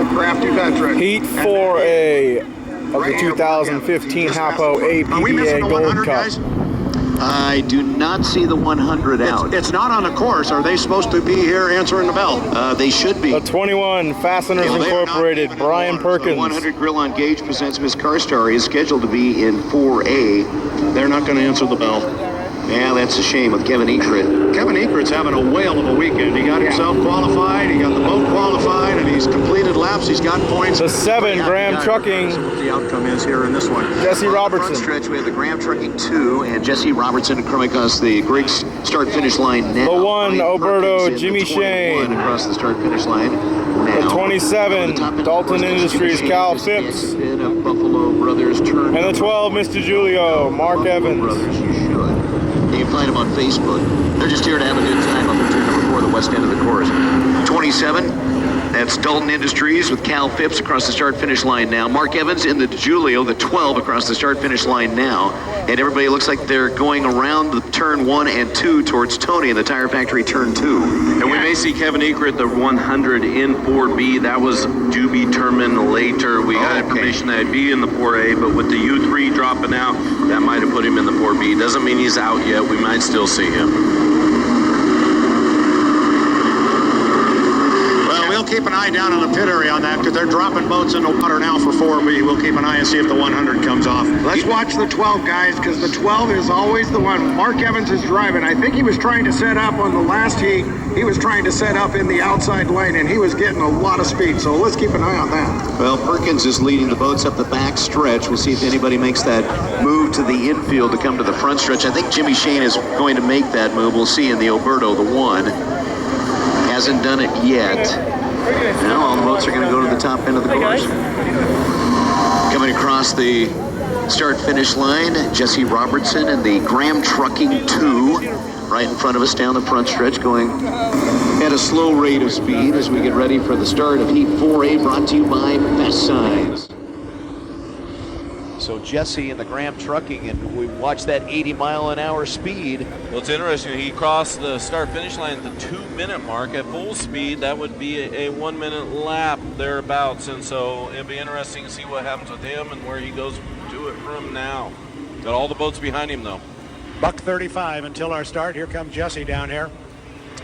crafty veteran. Heat 4A of the 2015 HAPO APBA Gold Cup. Guys? I do not see the 100 out. It's not on the course. Are they supposed to be here answering the bell? They should be. The 21 Fasteners Incorporated, Brian Perkins. The 100 Grill on Gauge presents Miss Carstar is scheduled to be in 4A. They're not going to answer the bell. Yeah, that's a shame with Kevin Ekrit. Kevin Ekrit's having a whale of a weekend. He got himself qualified, he got the boat qualified, and he's completed laps, he's got points. The 7 Graham Trucking. What the outcome is here in this one. Jesse Robertson. Front stretch, we have the Graham Trucking 2 and Jesse Robertson coming across the Griggs start-finish line now. The 1 Oberto Jimmy Shane. Across the start-finish line now. The 27 Dalton Industries Cal Phipps. Buffalo Brothers turn. And the 12 Mr. Julio Mark Evans. Brothers, you should. You can find them on Facebook. They're just here to have a good time up at turn number 4, the west end of the course. 27, that's Dalton Industries with Cal Phipps across the start-finish line now. Mark Evans in the Julio, the 12 across the start-finish line now. And everybody looks like they're going around the turn 1 and 2 towards Tony in the Tire Factory turn 2. And we may see Kevin Ekrit, the 100 in 4B. That was to be determined later. We got information that he'd be in the 4A, but with the U3 dropping out, that might have put him in the 4B. Doesn't mean he's out yet. We might still see him. We'll keep an eye down on the pit area on that because they're dropping boats in the water now for 4B. We'll keep an eye and see if the 100 comes off. Let's watch the 12, guys, because the 12 is always the one. Mark Evans is driving. I think he was trying to set up on the last heat. He was trying to set up in the outside lane, and he was getting a lot of speed. So let's keep an eye on that. Well, Perkins is leading the boats up the back stretch. We'll see if anybody makes that move to the infield to come to the front stretch. I think Jimmy Shane is going to make that move. We'll see in the Oberto, the 1. Hasn't done it yet. Now all the boats are going to go to the top end of the course. Coming across the start-finish line, Jesse Robertson and the Graham Trucking 2 right in front of us down the front stretch, going at a slow rate of speed as we get ready for the start of Heat 4A, brought to you by Best Signs. So Jesse and the Graham Trucking, and we watched that 80-mile-an-hour speed. Well, it's interesting. He crossed the start-finish line at the 2-minute mark at full speed. That would be a 1-minute lap thereabouts, and so it'll be interesting to see what happens with him and where he goes to it from now. Got all the boats behind him, though. Buck 35 until our start. Here comes Jesse down here.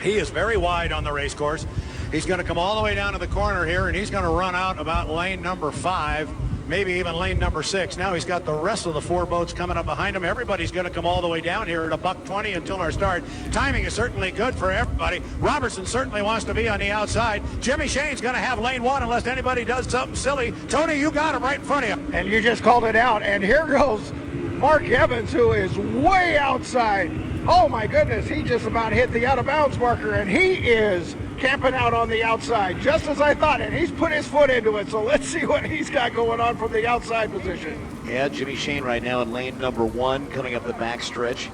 He is very wide on the race course. He's going to come all the way down to the corner here, and he's going to run out about lane number 5. Maybe even lane number 6. Now he's got the rest of the 4 boats coming up behind him. Everybody's going to come all the way down here at a buck 20 until our start. Timing is certainly good for everybody. Robertson certainly wants to be on the outside. Jimmy Shane's going to have lane 1 unless anybody does something silly. Tony, you got him right in front of you. And you just called it out. And here goes Mark Evans, who is way outside. Oh, my goodness. He just about hit the out-of-bounds marker, and he is camping out on the outside, just as I thought, and he's put his foot into it, so let's see what he's got going on from the outside position. Yeah, Jimmy Shane right now in lane number 1, coming up the back stretch.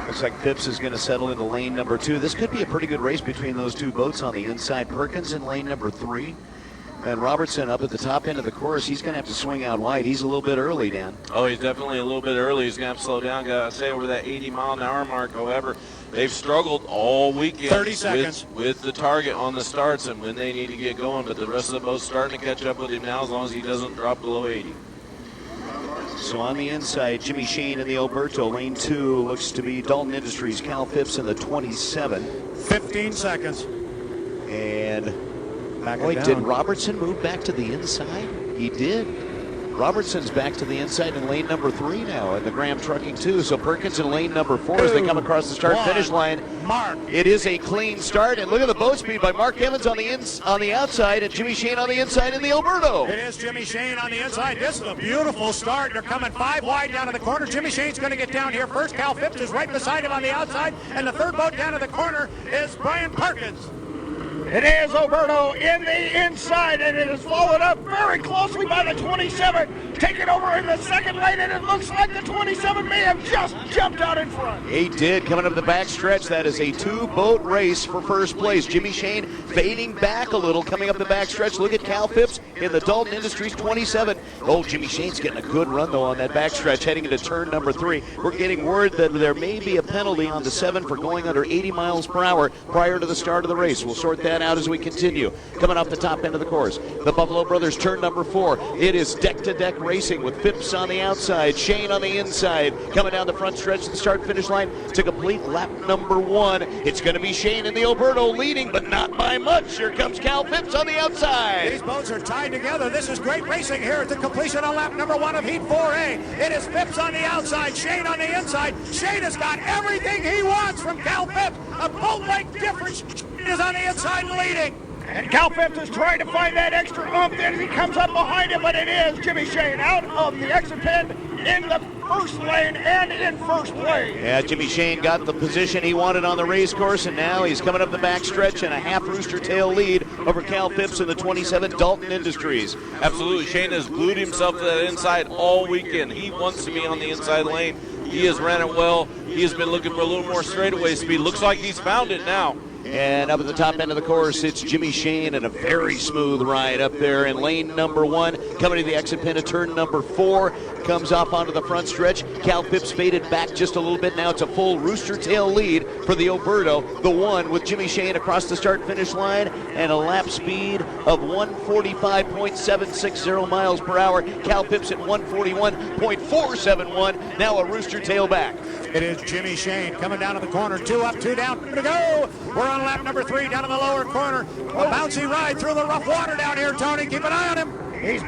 Looks like Phipps is going to settle into lane number 2. This could be a pretty good race between those 2 boats on the inside. Perkins in lane number 3. And Robertson up at the top end of the course. He's going to have to swing out wide. He's a little bit early, Dan. Oh, he's definitely a little bit early. He's going to have to slow down. Got to say over that 80-mile-an-hour mark. However, they've struggled all weekend 30 seconds. With the target on the starts and when they need to get going. But the rest of the boat's starting to catch up with him now as long as he doesn't drop below 80. So on the inside, Jimmy Shane in the Oberto. Lane 2 looks to be Dalton Industries, Cal Phipps in the 27. 15 seconds. And boy, did Robertson move back to the inside? He did. Robertson's back to the inside in lane number 3 now, and the Graham Trucking 2. So Perkins in lane number 4 as they come across the start-finish line. Mark. It is a clean start, and look at the boat speed by Mark Evans on the outside, and Jimmy Shane on the inside in the Oberto. It is Jimmy Shane on the inside. This is a beautiful start. They're coming 5 wide down to the corner. Jimmy Shane's going to get down here first. Cal Phipps is right beside him on the outside, and the 3rd boat down to the corner is Brian Perkins. It is Oberto in the inside, and it is followed up very closely by the 27. Taking over in the 2nd lane, and it looks like the 27 may have just jumped out in front. He did, coming up the back stretch. That is a 2-boat race for first place. Jimmy Shane fading back a little, coming up the back stretch. Look at Cal Phipps in the Dalton Industries 27. Oh, Jimmy Shane's getting a good run, though, on that back stretch, heading into turn number 3. We're getting word that there may be a penalty on the 7 for going under 80 miles per hour prior to the start of the race. We'll sort that out as we continue. Coming off the top end of the course, the Buffalo Brothers turn number 4. It is deck-to-deck racing with Phipps on the outside, Shane on the inside. Coming down the front stretch to the start-finish line to complete lap number 1. It's going to be Shane and the Oberto leading, but not by much. Here comes Cal Phipps on the outside. These boats are tied together. This is great racing here at the completion of lap number 1 of Heat 4A. It is Phipps on the outside, Shane on the inside. Shane has got everything he wants from Cal Phipps. A boat length difference. Is on the inside leading. And Cal Phipps is trying to find that extra oomph as he comes up behind him, but it is Jimmy Shane out of the exit pin in the first lane and in first place. Yeah, Jimmy Shane got the position he wanted on the race course, and now he's coming up the backstretch in a half rooster tail lead over Cal Phipps in the 27 Dalton Industries. Absolutely, Shane has glued himself to that inside all weekend. He wants to be on the inside lane. He has ran it well. He has been looking for a little more straightaway speed. Looks like he's found it now. And up at the top end of the course, it's Jimmy Shane and a very smooth ride up there in lane number 1. Coming to the exit pin of turn number 4. Comes off onto the front stretch. Cal Phipps faded back just a little bit. Now it's a full rooster tail lead for the Oberto. The 1 with Jimmy Shane across the start-finish line and a lap speed of 145.760 miles per hour. Cal Phipps at 141.471. Now a rooster tail back. It is Jimmy Shane coming down to the corner. 2 up, 2 down to go. We're on lap number 3 down in the lower corner. A bouncy ride through the rough water down here, Tony. Keep an eye on him. He's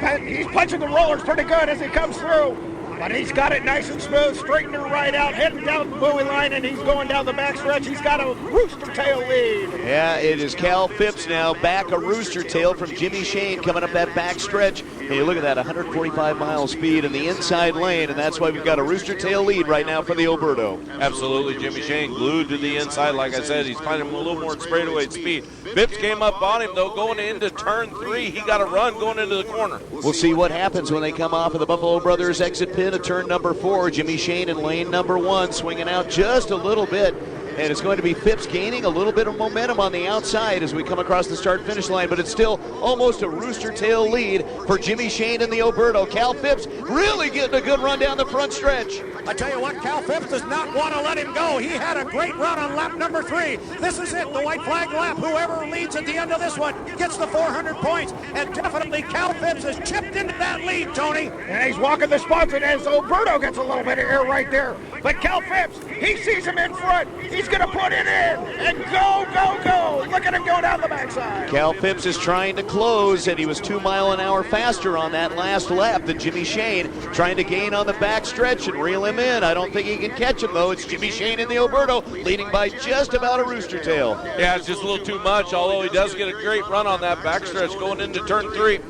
punching the rollers pretty good as he comes through. But he's got it nice and smooth, straightening right out, heading down the buoy line, and he's going down the backstretch. He's got a rooster tail lead. Yeah, it is Cal Phipps now back a rooster tail from Jimmy Shane coming up that backstretch. And you look at that, 145 mile speed in the inside lane, and that's why we've got a rooster tail lead right now for the Oberto. Absolutely, Jimmy Shane glued to the inside. Like I said, he's finding a little more straightaway speed. Phipps came up on him, though, going into turn 3. He got a run going into the corner. We'll see what happens when they come off of the Buffalo Brothers exit pin of turn number 4. Jimmy Shane in lane number 1, swinging out just a little bit. And it's going to be Phipps gaining a little bit of momentum on the outside as we come across the start-finish line, but it's still almost a rooster tail lead for Jimmy Shane and the Oberto. Cal Phipps really getting a good run down the front stretch. I tell you what, Cal Phipps does not want to let him go. He had a great run on lap number 3. This is it, the white flag lap. Whoever leads at the end of this one gets the 400 points. And definitely Cal Phipps has chipped into that lead, Tony. And he's walking the spots, and as Oberto gets a little bit of air right there. But Cal Phipps, he sees him in front. He's going to put it in and go, go, go. Look at him go down the backside. Cal Phipps is trying to close, and he was 2 miles an hour faster on that last lap than Jimmy Shane, trying to gain on the backstretch and reel him in. I don't think he can catch him, though. It's Jimmy Shane in the Oberto, leading by just about a rooster tail. Yeah, it's just a little too much, although he does get a great run on that backstretch going into turn 3.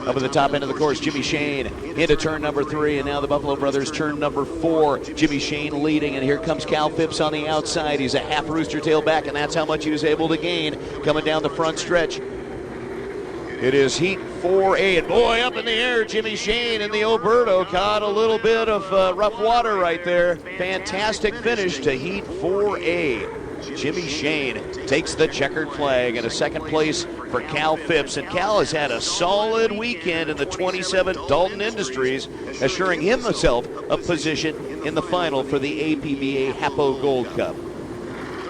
Up at the top end of the course, Jimmy Shane into turn number 3, and now the Buffalo Brothers turn number 4. Jimmy Shane leading, and here comes Cal Phipps on the outside. He's a half rooster tail back, and that's how much he was able to gain coming down the front stretch. It is Heat 4A, and boy, up in the air, Jimmy Shane and the Oberto caught a little bit of rough water right there. Fantastic finish to Heat 4A. Jimmy Shane takes the checkered flag, and a second place for Cal Phipps. And Cal has had a solid weekend in the 27 Dalton Industries, assuring himself a position in the final for the APBA HAPO Gold Cup.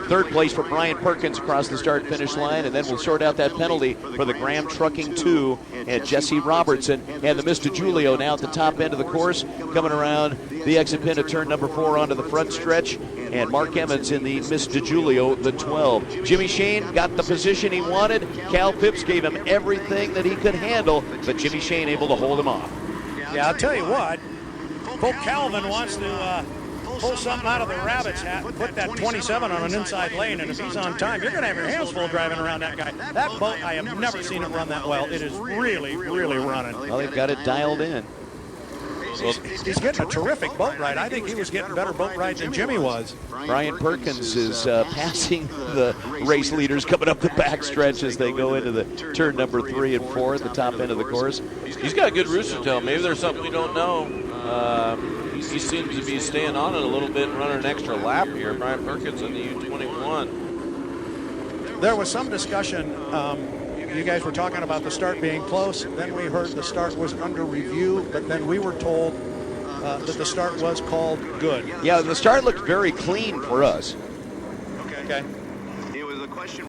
Third place for Brian Perkins across the start-finish line, and then we'll sort out that penalty for the Graham Trucking 2 and Jesse Robertson. And the Mr. Julio now at the top end of the course, coming around the exit pin of turn number 4 onto the front stretch. And Mark Evans in the Mr. Julio, the 12. Jimmy Shane got the position he wanted. Cal Phipps gave him everything that he could handle, but Jimmy Shane able to hold him off. Yeah, I'll tell you what, Cole Calvin wants to pull something out of the rabbit's hat and put that 27 on an inside lane, and if he's on time, you're going to have your hands full driving around that guy. That boat, I have never seen it run that well. It is really, really running. Well, they've got it dialed in. He's getting a terrific boat ride. I think he was getting better boat rides than Jimmy was. Brian Perkins is passing the race leaders coming up the backstretch as they go into the turn number 3 and 4 at the top end of the course. He's got a good rooster tail. Maybe there's something we don't know. He seems to be staying on it a little bit and running an extra lap here. Brian Perkins in the U-21. There was some discussion. You guys were talking about the start being close. Then we heard the start was under review, but then we were told that the start was called good. Yeah, the start looked very clean for us. Okay.